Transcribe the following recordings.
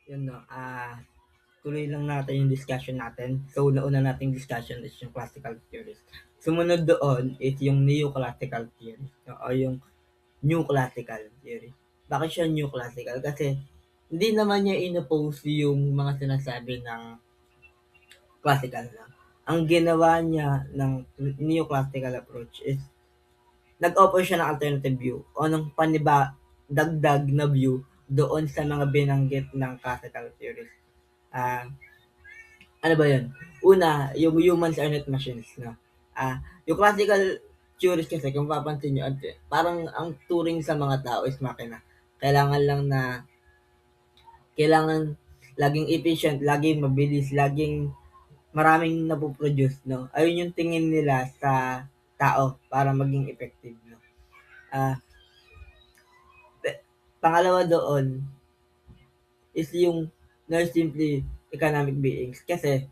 Yun 'no, tuloy lang natin yung discussion natin. So, nauna nating discussion is yung classical theories. Sumunod doon is yung neoclassical theories 'no, o yung new classical theory. Bakit siya new classical? Kasi hindi naman niya in-oppose yung mga sinasabi ng classical na. Ang ginawa niya ng neoclassical approach is nag-offer siya ng alternative view o ng dagdag na view doon sa mga binanggit ng classical theories. Ah, ano ba yun? Una, yung humans are not machines, no? Yung classical theories kasi, kung papansin nyo, parang ang turing sa mga tao is makina. Kailangan lang na, kailangan laging efficient, laging mabilis, laging maraming napoproduce, no? Ayun yung tingin nila sa tao para maging effective, no? Ah, Pangalawa doon is yung they're simply economic beings. Kasi,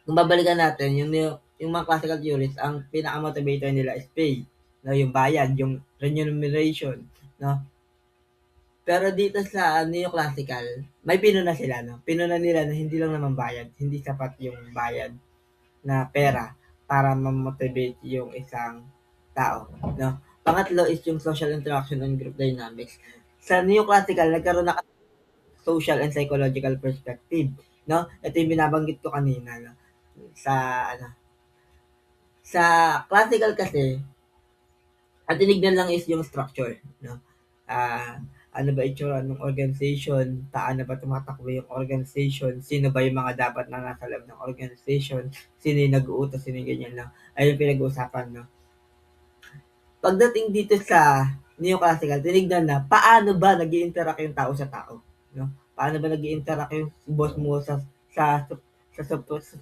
kung babalikan natin, yung mga classical theories, ang pinaka-motivator nila is pay. No, yung bayad, yung remuneration. No? Pero dito sa neoclassical, may pinuna sila. No? Pinuna nila na hindi lang naman bayad. Hindi sapat yung bayad na pera para ma-motivate yung isang tao. No? Pangatlo is yung social interaction and group dynamics. Sa neoclassical, nagkaroon na social and psychological perspective. No? Ito yung binabanggit ko kanina. No? Sa ano, sa classical kasi, ang tinignan lang is yung structure, no? Ano ba itsura ng organization, paano ba tumatakbo yung organization, sino ba yung mga dapat na nasa loob ng organization, sino yung nag-uutos, sino yung ganyan lang. Ayun pinag-uusapan, no? Pagdating dito sa neoclassical, tinignan na paano ba nag interact yung tao sa tao, no? Paano ba nag interact yung boss mo sa sa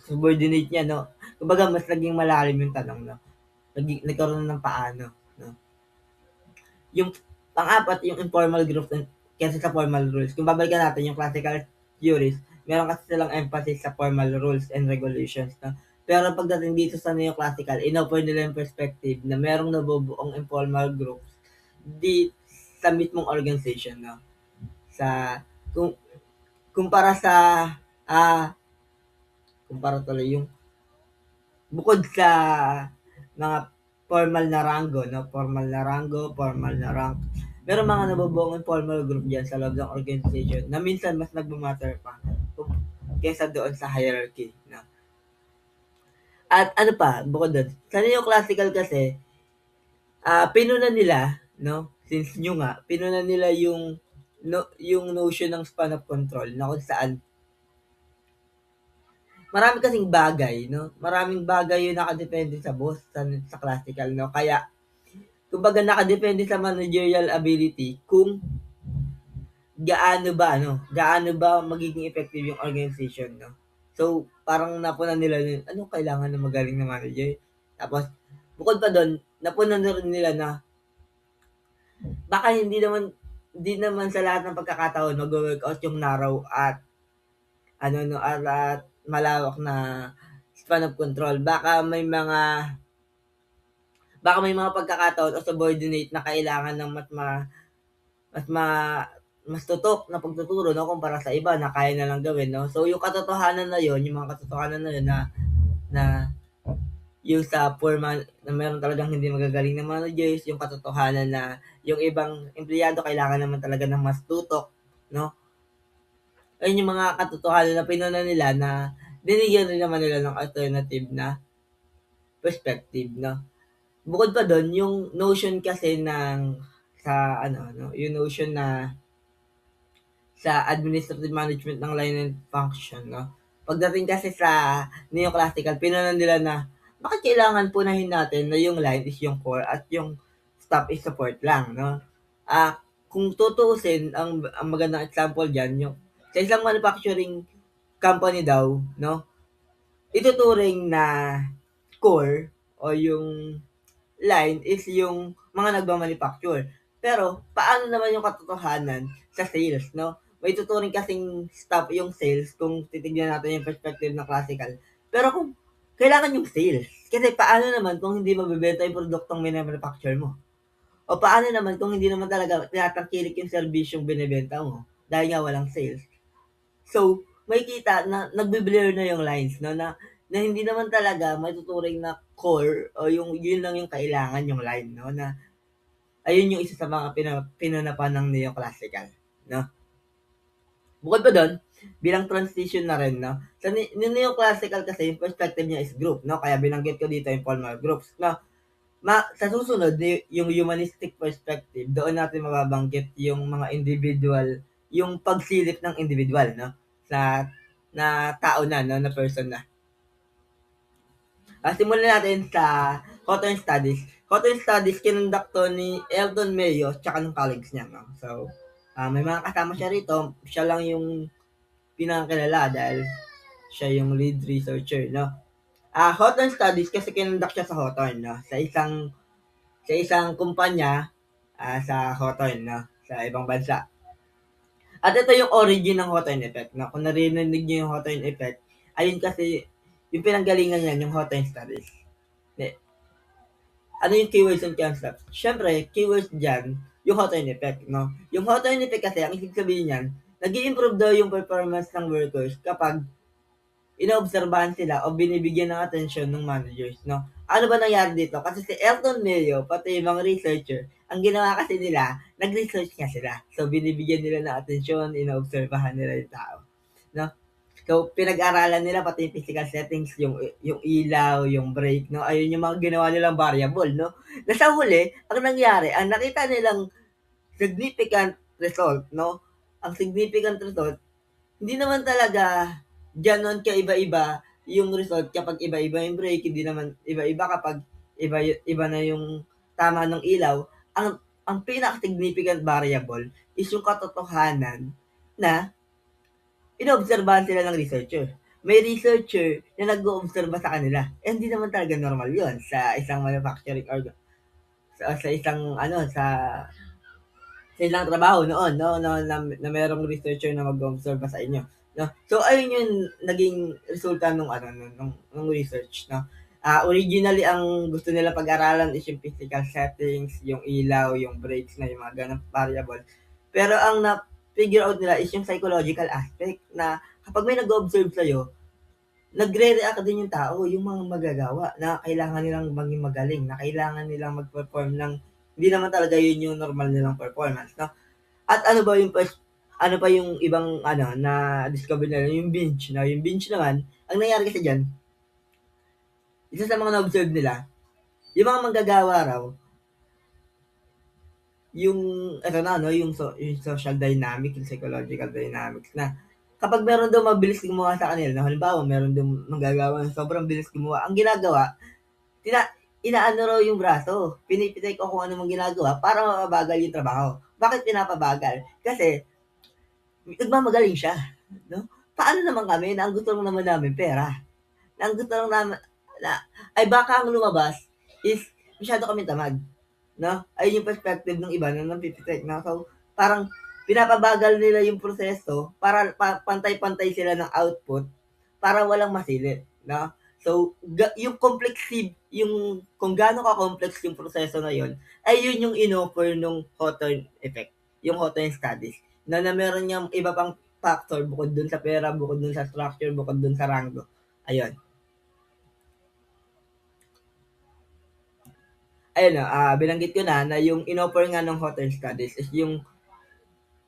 subordinate niya, no? Kumbaga mas naging malalim yung tanong, no? Nagkaroon ng paano, no? Yung pang-apat, yung informal groups kaysa sa formal rules. Kung babalikan natin yung classical theories, meron kasi silang emphasis sa formal rules and regulations. No? Pero pagdating dito sa neoclassical, inoffer nila yung perspective na merong nabubuong informal groups di sa mismong organization. No? Sa, kung, kumpara sa, ah, kumpara tuloy yung, bukod sa mga formal na rango, no? Formal na rango, formal na rank. Meron mga nabubuong informal group diyan sa loob ng organization na minsan mas nagmamatter pa kaysa doon sa hierarchy. No? At ano pa, bukod doon, sa neoclassical kasi, pinuna nila, no? Since nyo nga, pinuna nila yung yung notion ng span of control na kung saan marami kasing bagay, no? Maraming bagay yung nakadepende sa boss sa classical, no? Kaya kumbaga nakadepende sa managerial ability kung gaano ba magiging effective yung organization, no? So, parang napunan nila yun, ano kailangan ng magaling na manager? Tapos, bukod pa doon, napunan na rin nila na baka hindi naman sa lahat ng pagkakataon mag-workout yung narrow at ano no at malawak na span of control. Baka may mga pagkakataon o subordinate na kailangan ng mas ma mas tutok na pagtuturo, no, kumpara sa iba na kaya na lang gawin, no. So yung katotohanan na yon, yung mga katotohanan na yun na yung sa formal na meron talagang hindi magagaling na managers, yung katotohanan na yung ibang empleyado kailangan naman talaga ng mas tutok, no. Ayun yung mga katotohanan na pinuna nila na binigyan rin naman nila ng alternative na perspective, no. Bukod pa dun, yung notion kasi sa ano, no, yung notion na sa administrative management ng line and function, no. Pagdating kasi sa neoclassical, pinunan nila na bakit kailangan punahin natin na yung line is yung core at yung staff is support lang, no. Kung tutuusin, ang magandang example diyan, yung sa isang manufacturing company daw, no, ituturing na core o yung line is yung mga nagma-manufacture. Pero paano naman yung katotohanan sa sales, no? May tuturing kasing staff yung sales kung titignan natin yung perspective ng classical. Pero kung kailangan yung sales, kasi paano naman kung hindi mabebenta yung produktong mini-manufacture mo? O paano naman kung hindi naman talaga tinatangkilik yung serbisyong binebenta mo dahil nga walang sales? So, makikita na nagbe-blur na yung lines, no, na hindi naman talaga maituturing na core o yung yun lang yung kailangan yung line, no, na ayun yung isa sa mga pinanapan ng neoclassical, no. Bukod pa doon, bilang transition na rin, no, sa neoclassical kasi yung perspective niya is group, no, kaya binanggit ko dito yung formal groups, no. Sa susunod, yung humanistic perspective, doon natin mababanggit yung mga individual, yung pagsilip ng individual, no, sa na tao na, no, na person na. Simulan natin sa Hawthorne Studies. Hawthorne Studies, kinundak to ni Eldon Mayo tsaka ng colleagues niya. No? So, may mga kasama siya rito. Siya lang yung pinakakilala dahil siya yung lead researcher. No? Hawthorne Studies kasi kinundak siya sa Hawthorne. No? Sa isang kumpanya sa Hawthorne. No? Sa ibang bansa. At ito yung origin ng Hawthorne effect. No? Kung narinig niyo yung Hawthorne effect, ayun kasi yung pinanggalingan niya, yung Hawthorne Studies. Ano yung keywords and concepts? Siyempre, keywords dyan, yung Hawthorne effect, no? Yung Hawthorne effect kasi, ang ibig sabihin niyan, nag-i-improve daw yung performance ng workers kapag inoobserbahan sila o binibigyan ng atensyon ng managers, no? Ano ba nangyari dito? Kasi si Elton Mayo, pati yung mga researcher, ang ginawa kasi nila, nag-research nga sila. So, binibigyan nila ng atensyon, inoobserbahan nila yung tao, no? So, pinag-aralan nila pati yung physical settings, yung ilaw, yung brake, no? Ayun yung mga ginawa nilang variable, no? Na sa huli, ang nangyari, ang nakita nilang significant result, no? Ang significant result, hindi naman talaga ganon kaiba-iba yung result kapag iba-iba yung brake, hindi naman iba-iba kapag iba na yung tama ng ilaw. Ang pinaka-significant variable is yung katotohanan na inoobserbahan sila ng researcher. May researcher na nag-oobserba sa kanila. Eh, hindi naman talaga normal yon sa isang manufacturing organ. Sa isang, sa ilang trabaho noon, no, na mayroong researcher na mag-obserba sa inyo. No? So, ayun yung naging resulta nung research. No? Originally, ang gusto nila pag-aralan is yung physical settings, yung ilaw, yung brakes na yung mga ganang variable. Pero ang na-figure out nila is yung psychological aspect na kapag may nag-observe sa'yo, nagre-react din yung tao, yung mga magagawa na kailangan nilang maging magaling, na kailangan nilang mag-perform ng hindi naman talaga yun yung normal nilang performance, no? At ano pa yung ibang na discover nila yung binge, no? Yung binge naman, ang nangyari kasi diyan, isa sa mga na-observe nila, yung mga manggagawa raw, yung yung social dynamic, yung psychological dynamics na kapag meron daw mabilis gumawa sa kanila, no? Halimbawa, meron daw manggagawa na sobrang bilis gumawa, ang ginagawa, inaano raw yung braso. Pinipitik ko kung ano mang ginagawa para mapabagal yung trabaho. Bakit pinapabagal? Kasi nagmamagaling siya, no? Paano naman kami na ang gusto lang naman namin pera? Na ang gusto lang namin ay baka ang lumabas is masyado kami tamad, no? Ayun yung perspective ng iba na napipitik, no? So, parang pinapabagal nila yung proseso para pantay-pantay sila ng output para walang masilip, no? So, yung kung gaano ka-complex yung proseso na yon, ay yun yung inoffer nung Hawthorne effect, yung Hawthorne studies, na meron niyang iba pang factor bukod dun sa pera, bukod dun sa structure, bukod dun sa rango. Ayun. Ayun binanggit ko na yung inoffer nga ng Hawthorne studies is yung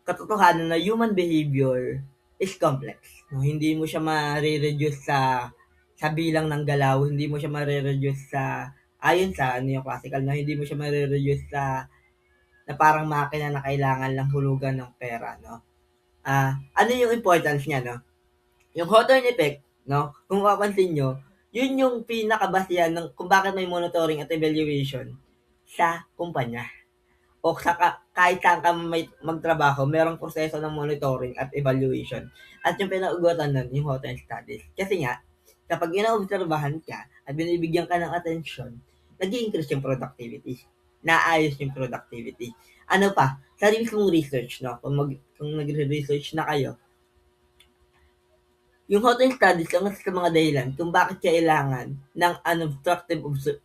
katotohanan na human behavior is complex. No? Hindi mo siya ma-reduce sa bilang ng galaw, hindi mo siya ma-reduce sa ayon sa neoclassical na hindi mo siya ma-reduce sa na parang makina na kailangan lang hulugan ng pera, no? Ano yung importance niya, no? Yung Hawthorne effect, no? Kung mapapansin nyo, yun yung pinakabasihan ng kung bakit may monitoring at evaluation sa kumpanya o kahit saan ka magtrabaho, merong proseso ng monitoring at evaluation. At yung pinag-ugotan nun, yung Hawthorne studies. Kasi nga, kapag inaobserbahan ka at binibigyan ka ng attention, nag-i-increase yung productivity. Naayos yung productivity. Ano pa? Sa mismong research, no? Kung nagre-research na kayo, yung Hawthorne studies ang isa sa mga dahilan kung bakit kailangan ng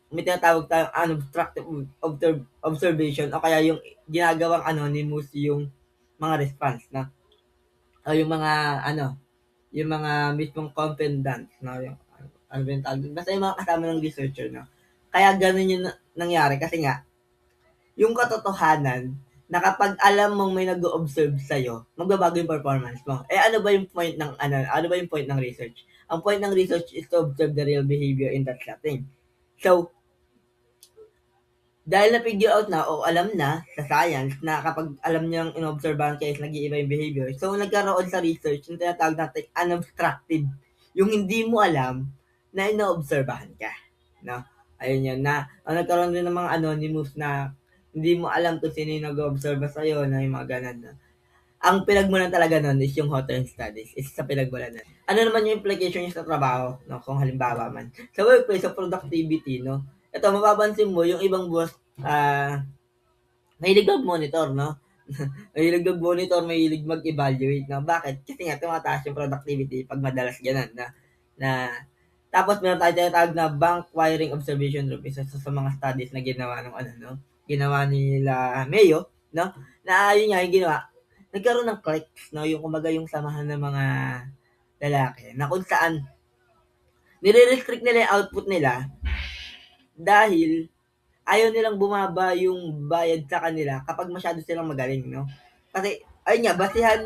may tinatawag tayong unobstructive observation o kaya yung ginagawang anonymous yung mga response na. o yung mga ano, yung mga mismong confidants, no? Yung, ano ba yung tawag dun? Basta yung mga kasama ng researcher, no? Kaya ganun yung nangyari kasi nga, yung katotohanan na kapag alam mong may nag-o-observe sa'yo, magbabago yung performance mo. Eh ano ba yung point ng ano ba yung point ng research? Ang point ng research is to observe the real behavior in that setting. So, dahil na-figure out na o alam na sa science na kapag alam niyang inobserbahan kayo is nag-iiba yung behavior, so nagkaroon sa research yung tinatawag natin unobstructed. Yung hindi mo alam na inoobserbahan ka. No? Ayun yun na nagkaroon din ng mga anonymous na hindi mo alam kung sino yung nag-observe sa'yo na yung mga ganun. No? Ang pinagmulan talaga nun is yung Hawthorne studies. Is sa pinagmulan nun. Ano naman yung implication niya sa trabaho, no? Kung halimbawa man. Sa workplace, sa productivity, no? Ito, mapapansin mo, yung ibang boss, mahilig mag-monitor, no? Mahilig mag-monitor, mahilig mag-evaluate, no? Bakit? Kasi nga, tumataas yung productivity pag madalas ganun, na tapos meron tayo tinatawag na bank wiring observation room, isa sa mga studies na ginawa ng no? Ginawa nila Mayo, no? Na yun nga yung ginawa, nagkaroon ng clicks, no? Yung kumbaga yung samahan ng mga lalaki na kung saan nire-restrict nila yung output nila dahil ayaw nilang bumaba yung bayad sa kanila kapag masyado silang magaling, no? Kasi, ayun nga, basihan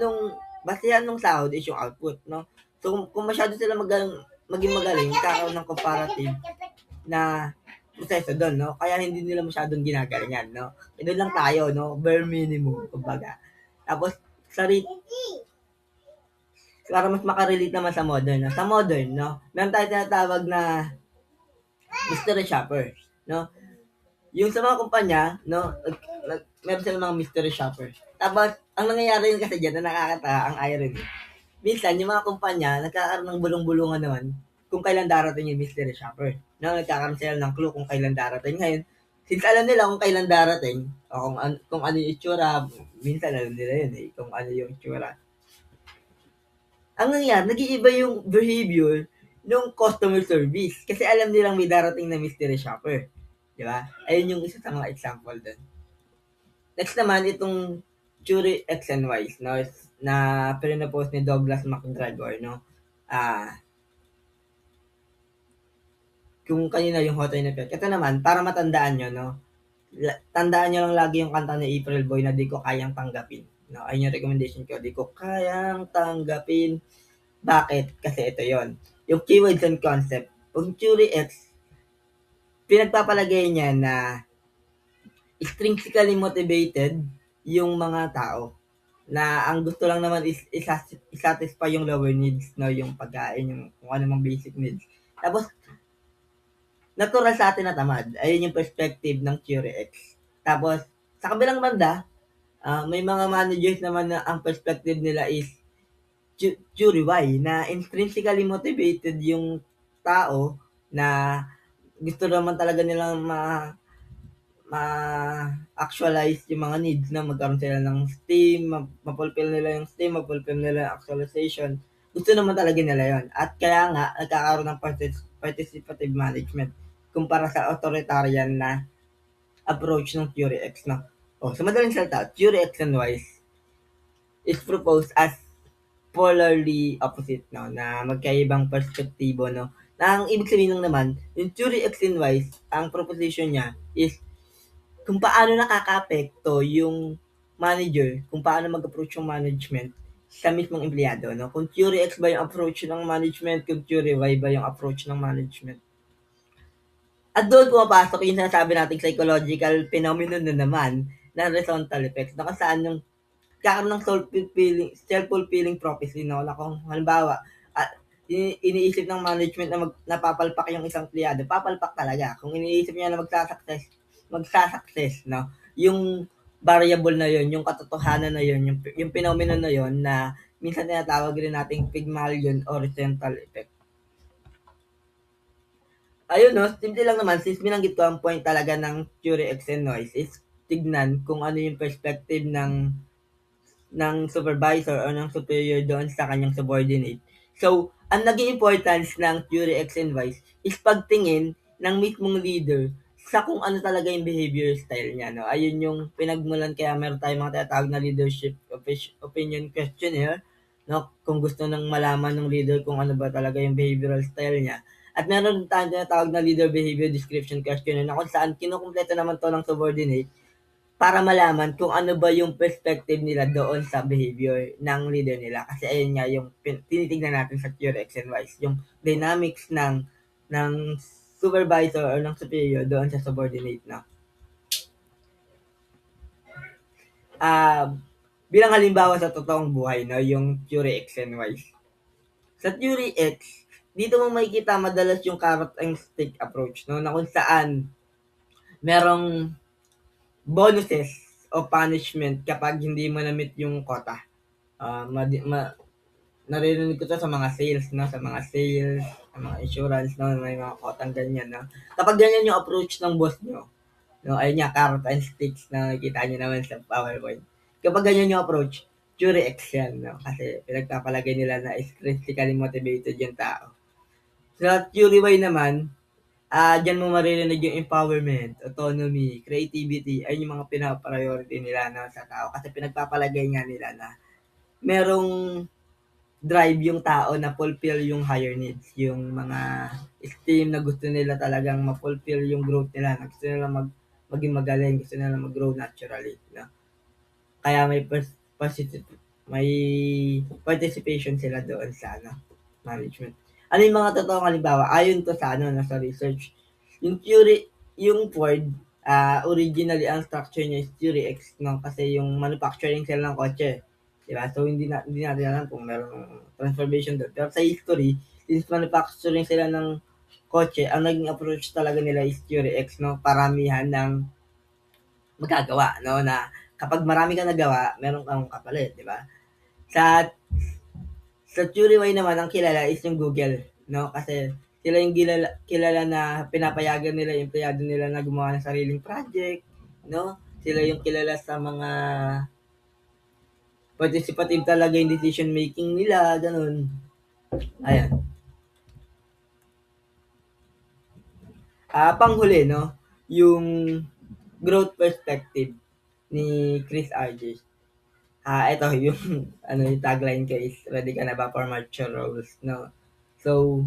nung sahod is yung output, no? So, kung masyado silang maging magaling, kakaroon ng comparative na proseso doon, no? Kaya hindi nila masyadong ginagalingan, no? E doon lang tayo, no? Bare minimum, kumbaga. Tapos, sa para mas makarelate naman sa modern, no? Sa modern, no? Meron tayo tinatawag na mystery shopper, no? Yung sa mga kumpanya, no, meron silang mga mystery shoppers. Tapos, ang nangyayari yun kasi dyan na nakakatawa, ang irony. Minsan, yung mga kumpanya, nagkakaroon ng bulong-bulungan naman kung kailan darating yung mystery shopper. No, nagkakaroon sila ng clue kung kailan darating. Ngayon, since alam nila kung kailan darating, o kung ano yung itsura, minsan alam nila yun eh, kung ano yung itsura. Ang nangyayari, nag-iiba yung behavior ng customer service kasi alam nilang may darating na mystery shopper. Di ba? Ayun yung isa sa mga example doon. Next naman, itong Jury X and Y, no, na pinapost ni Douglas McGregor, no, kung kanina yung Hotline Effect. Ito naman, para matandaan nyo, no, tandaan nyo lang lagi yung kanta ni April Boy na di ko kayang tanggapin. No, ayun yung recommendation ko, di ko kayang tanggapin. Bakit? Kasi ito yon yung keywords and concept. Yung Jury X, pinagpapalagay niya na intrinsically motivated yung mga tao na ang gusto lang naman is isatisfy yung lower needs, no, yung pagkain, yung kung ano mang basic needs. Tapos, natural sa atin na tamad. Ayun yung perspective ng Curie X. Tapos, sa kabilang banda, may mga managers naman na ang perspective nila is Curie Y, na intrinsically motivated yung tao na gusto naman talaga nilang ma-actualize yung mga needs na magkaroon sila ng STEAM, ma-fulfill nila yung STEAM, ma-fulfill nila yung actualization. Gusto naman talaga nila yon. At kaya nga, nagkakaroon ng participative management kumpara sa authoritarian na approach ng Theory X. No? O, sa madaling salita, Theory X and Y is proposed as polarly opposite, no, na magkaibang perspektibo, no. Na ang ibig sabihin lang naman, yung Theory X and Y, ang proposition niya is kung paano nakakaapekto yung manager, kung paano mag-approach yung management sa mismong empleyado, no? Kung Theory X ba yung approach ng management, kung Theory Y ba yung approach ng management. At doon pumapasok yung sinasabi nating psychological phenomenon na naman na horizontal effects, na kung saan yung kakaroon ng self-fulfilling prophecy, no? Na kung halimbawa, iniisip ng management na napapalpak yung isang empleyado, papalpak talaga. Kung iniisip niya na magsasucess, no? Yung variable na yon, yung katotohanan na yon, yung phenomenon na yon na minsan tinatawag rin nating Pygmalion horizontal effect. Ayun, no, simple lang naman, since binanggit ko ang point talaga ng Curie X and Noise is tignan kung ano yung perspective ng supervisor o ng superior doon sa kanyang subordinate. So, ang naging importance ng Curie X and Y is pagtingin ng mismong leader sa kung ano talaga yung behavior style niya. No? Ayun yung pinagmulan kaya meron tayong mga tinatawag na leadership opinion questionnaire no? Kung gusto nang malaman ng leader kung ano ba talaga yung behavioral style niya. At meron tayong tinatawag na leader behavior description questionnaire na kung saan kinukumpleto naman to ng subordinate para malaman kung ano ba yung perspective nila doon sa behavior ng leader nila. Kasi ayun nga yung tinitignan natin sa theory X and Y, yung dynamics ng supervisor or ng superior doon sa subordinate na. Bilang halimbawa sa totoong buhay, no, yung theory X and Y. Sa theory X, dito mo makikita madalas yung carrot and stick approach, no, na kung saan merong bonuses o punishment kapag hindi mo na-meet yung quota. Naririnig ko to sa mga sales, no, sa mga sales, sa mga insurance, no, may mga quotang ganyan, no. Kapag ganyan yung approach ng boss nyo, no, ayun nga, carrot and sticks na nakikita nyo naman sa PowerPoint. Kapag ganyan yung approach, theory X yan, no, kasi pinagpapalagay nila na intrinsically motivated yung tao. Sa theory Y naman, diyan mo maririnig yung empowerment, autonomy, creativity, ay yung mga pinapriority nila na sa tao kasi pinagpapalagay nga nila na merong drive yung tao na fulfill yung higher needs, yung mga esteem na gusto nila talagang ma-fulfill yung growth nila, na gusto nila maging magaling, gusto nila mag-grow naturally. No? Kaya may participation sila doon sa management. Ano yung mga totoong halimbawa? Ayon to sa sa research. Yung theory, yung Ford, originally ang structure niya is theory X, no? Kasi yung manufacturing sila ng kotse. Diba? So, hindi natin alam kung meron transformation doon. Pero sa history, since manufacturing sila ng kotse, ang naging approach talaga nila is theory X, no? Paramihan ng magagawa, no? Na kapag marami kang nagawa, meron kang kapalit, di ba? Sa theory Y naman, ang kilala is yung Google, no? Kasi sila yung kilala na pinapayagan nila yung empleyado nila na gumawa ng sariling project, no? Sila yung kilala sa mga participative talaga yung decision making nila, ganun. Ayan. Panghuli, no? Yung growth perspective ni Chris Argyes. Ito yung yung tagline ko is ready ka na ba for mature roles, no? So,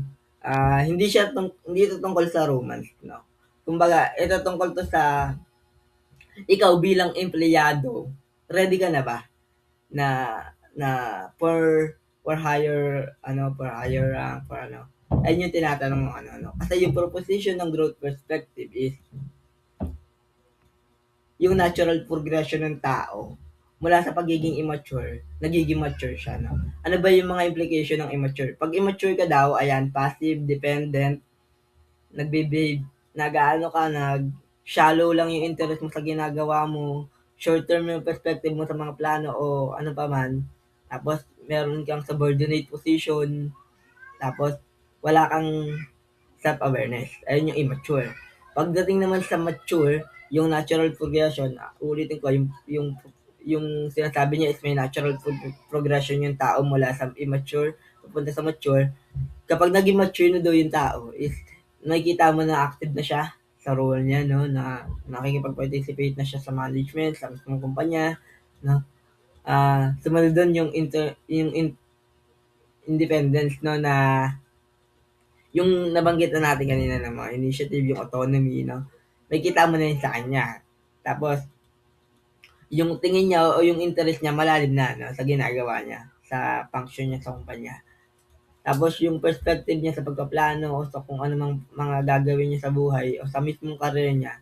hindi ito tungkol sa romance, no? Kumbaga, ito tungkol to sa ikaw bilang empleyado, ready ka na ba na na for higher rank, for ayun yung tinatanong mo kasi yung proposition ng growth perspective is yung natural progression ng tao mula sa pagiging immature, nagiging mature siya, no? Ano ba yung mga implication ng immature? Pag immature ka daw, ayan, passive, dependent, nagbe-behave, shallow lang yung interest mo sa ginagawa mo, short-term yung perspective mo sa mga plano o ano pa man, tapos meron kang subordinate position, tapos wala kang self-awareness. Ayun yung immature. Pagdating naman sa mature, yung natural progression, ulitin ko, yung sinasabi niya is may natural progression yung tao mula sa immature papunta sa mature. Kapag naging mature na daw yung tao, is nakikita mo na active na siya sa role niya, no? Na nakikipag-participate na siya sa management, sa mismong kumpanya, no? Sumunod doon yung independence, no? Na yung nabanggit na natin kanina ng mga initiative, yung autonomy, no? Nakikita mo na yun sa kanya. Tapos, yung tingin niya o yung interest niya malalim na no, sa ginagawa niya, sa function niya sa kumpanya. Tapos yung perspective niya sa pagpaplano o sa kung ano mang mga gagawin niya sa buhay o sa mismong career niya,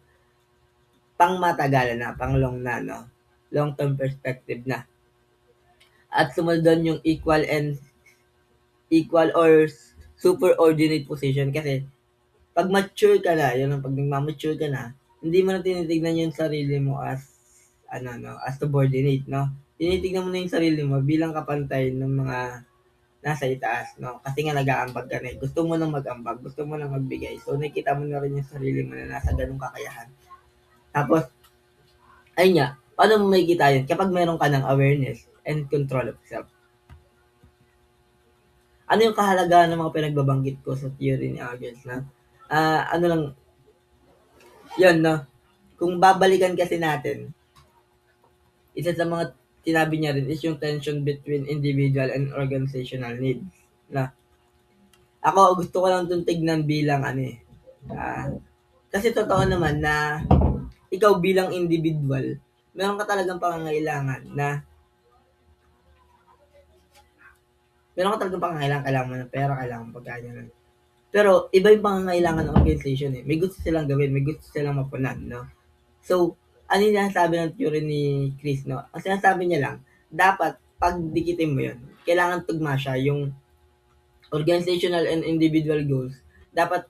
pang matagalan na, pang long na, no? Long term perspective na. At sumunod doon yung equal or superordinate position kasi pag mature ka na, yun ang pag nagmamature ka na, hindi mo na tinitignan yung sarili mo as as subordinate, no? Tinitignan mo na yung sarili mo bilang kapantay ng mga nasa itaas, no? Kasi nga nag-aambag ka na. Gusto mo nang mag-ambag, gusto mo nang magbigay. So, nakikita mo na rin yung sarili mo na nasa ganung kakayahan. Tapos, ayun nga, paano mo makikita yun? Kapag meron ka ng awareness and control of self. Ano yung kahalagahan ng mga pinagbabanggit ko sa theory ni Argyes na yun, no? Kung babalikan kasi natin, isa sa mga sinabi niya rin is yung tension between individual and organizational needs. Na ako gusto ko lang 'tong tignan bilang ano, kasi totoo naman na ikaw bilang individual, meron ka talagang pangangailangan na kailangan mo ng pera, kailangan mo pagkain, gano'n. Pero iba yung pangangailangan ng organization, eh. May gusto silang gawin, may gusto silang mapunan, 'no? So, ano yung sinasabi ng theory ni Chris, 'no? Ang sinasabi niya lang, dapat pagdikitin mo 'yun, kailangan tugma siya, yung organizational and individual goals, dapat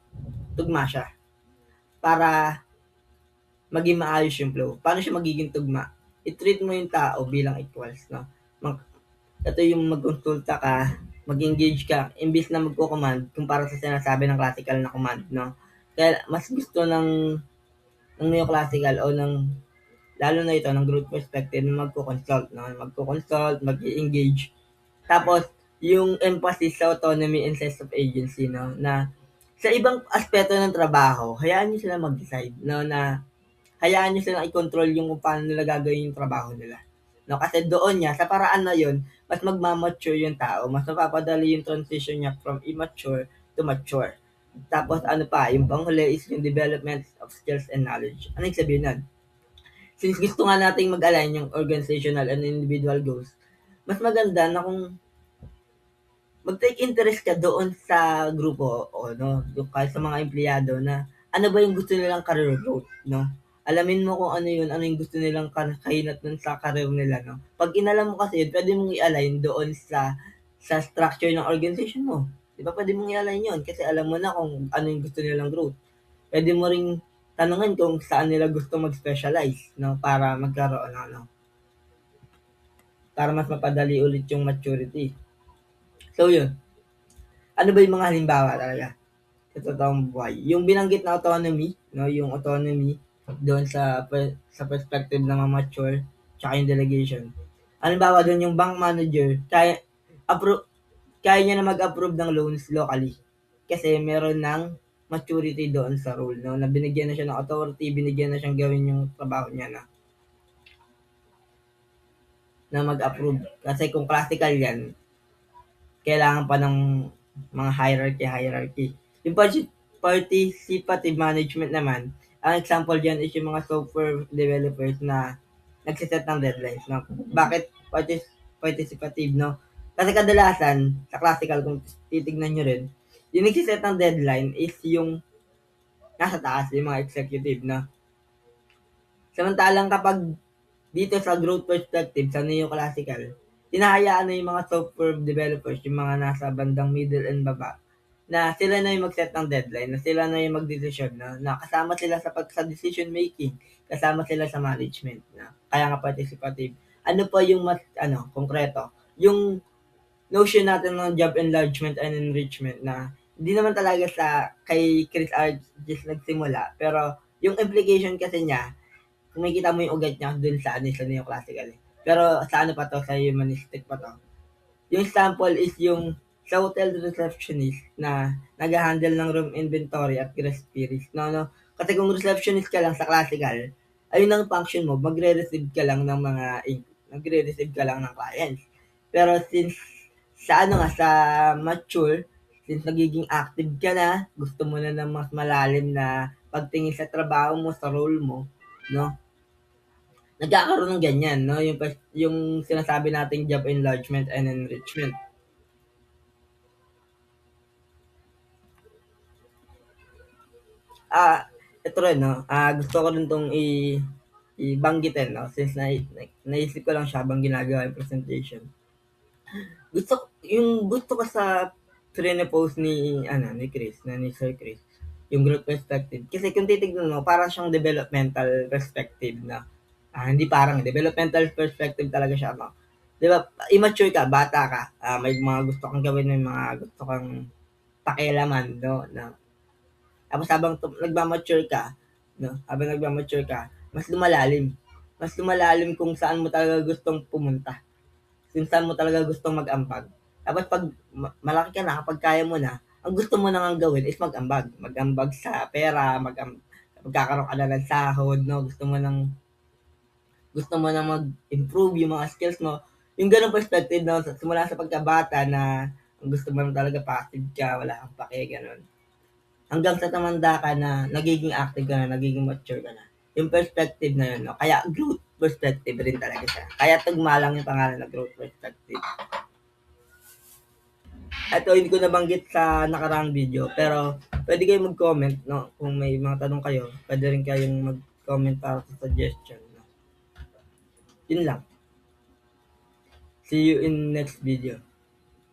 tugma siya para maging maayos yung flow. Paano siya magiging tugma? I-treat mo yung tao bilang equals, no? Ito yung magkonsulta ka, mag-engage ka, imbis na magko-command kumpara sa sinasabi ng classical na command, no? Kaya mas gusto ng neoclassical o ng lalo na ito ng group perspective na magko-consult, no? Magko-consult, mag-engage. Tapos yung emphasis sa autonomy and sense of agency, no? Na sa ibang aspeto ng trabaho, hayaan niyo sila mag-decide, no? Na hayaan niyo silang i-control yung kung paano nila gagawin yung trabaho nila. No, kasi doon niya, sa paraan na yun, mas magmamature yung tao, mas mapapadali yung transition niya from immature to mature. Tapos ano pa, yung panghuli is yung development of skills and knowledge. Ano yung sabihin nun? Since gusto nga nating mag-align yung organizational and individual goals, mas maganda na kung mag-take interest ka doon sa grupo o no, kahit sa mga empleyado na ano ba yung gusto nilang career growth, no? Alamin mo kung ano yun, ano yung gusto nilang kahinat nun sa career nila, no? Pag inalam mo kasi yun, pwede mong i-align doon sa structure ng organization mo. Di ba pwede mong i-align yun kasi alam mo na kung ano yung gusto nilang growth. Pwede mo ring tanungin kung saan nila gusto mag-specialize, no? Para magkaroon ng ano, para mas mapadali ulit yung maturity. So yun, ano ba yung mga halimbawa talaga sa totoong buhay? Yung binanggit na autonomy, no, yung autonomy doon sa perspective ng mga mature, tsaka yung delegation. Halimbawa doon yung bank manager, kaya niya na mag-approve ng loans locally kasi meron ng maturity doon sa role, no, na binigyan na siya ng authority, binigyan na siyang gawin yung trabaho niya na mag-approve. Kasi kung classical yan, kailangan pa ng mga hierarchy. Yung participative management naman, ang example dyan is yung mga software developers na nagsiset ng deadlines. No? Bakit participative, no? Kasi kadalasan, sa classical, kung titignan nyo rin, yung nagsiset ng deadline is yung nasa taas, yung mga executive, no? Samantalang kapag dito sa growth perspective, sa neoclassical, hinahayaan na yung mga software developers, yung mga nasa bandang middle and baba, na sila na yung mag-set ng deadline, na sila na yung mag-decision, na kasama sila sa decision making, kasama sila sa management, na kaya nga participative. Ano pa yung mas, konkreto? Yung notion natin ng job enlargement and enrichment na hindi naman talaga kay Chris Argis nagsimula, pero yung implication kasi niya, kung makikita mo yung ugat niya dun sa neoclassical. Pero sa ano pa to, sa humanistic pa to. Yung sample is yung sa hotel receptionist na nag-handle ng room inventory at guest queries. No? Kasi kung receptionist ka lang sa classical, ayun ang function mo, magre-receive ka lang ng nagre-receive ka lang ng clients. Pero since sa mature, since nagiging active ka na, gusto mo na ng mas malalim na pagtingin sa trabaho mo, sa role mo, no? Nagkakaroon ng ganyan, no? Yung sinasabi nating job enlargement and enrichment. Ito rin, no? Gusto ko rin tong ibanggitin, no? Since naisip ko lang siya habang ginagawa yung presentation. Gusto ko sa post ni Chris, ni Sir Chris, yung growth perspective. Kasi kung titignan mo, parang siyang developmental perspective na hindi parang developmental perspective talaga siya, no? 'Di ba? Immature ka, bata ka, may mga gusto kang gawin, may mga gusto kang pakialaman, no? Tapos habang nagma-mature ka, no? Habang nagma-mature ka, mas lumalalim. Mas lumalalim kung saan mo talaga gustong pumunta. Kung saan mo talaga gustong mag-ambag. Tapos pag malaki ka na, kapag kaya mo na, ang gusto mo nang gawin is mag-ambag. Mag-ambag sa pera, magkakaroon ka na ng sahod, no? gusto mo na mag-improve yung mga skills mo, yung ganong perspective na simula sa pagkabata na gusto mo lang talaga passive ka, wala kang pake, ganon. Hanggang sa tumanda ka na nagiging active ka na, nagiging mature ka na. Yung perspective na yun, no? Kaya growth perspective rin talaga siya. Kaya tugma lang yung pangalan na growth perspective. Ito, hindi ko nabanggit sa nakaraang video, pero pwede kayong mag-comment, no? Kung may mga tanong kayo, pwede rin kayong mag-comment para sa suggestion. No? Yun lang. See you in next video.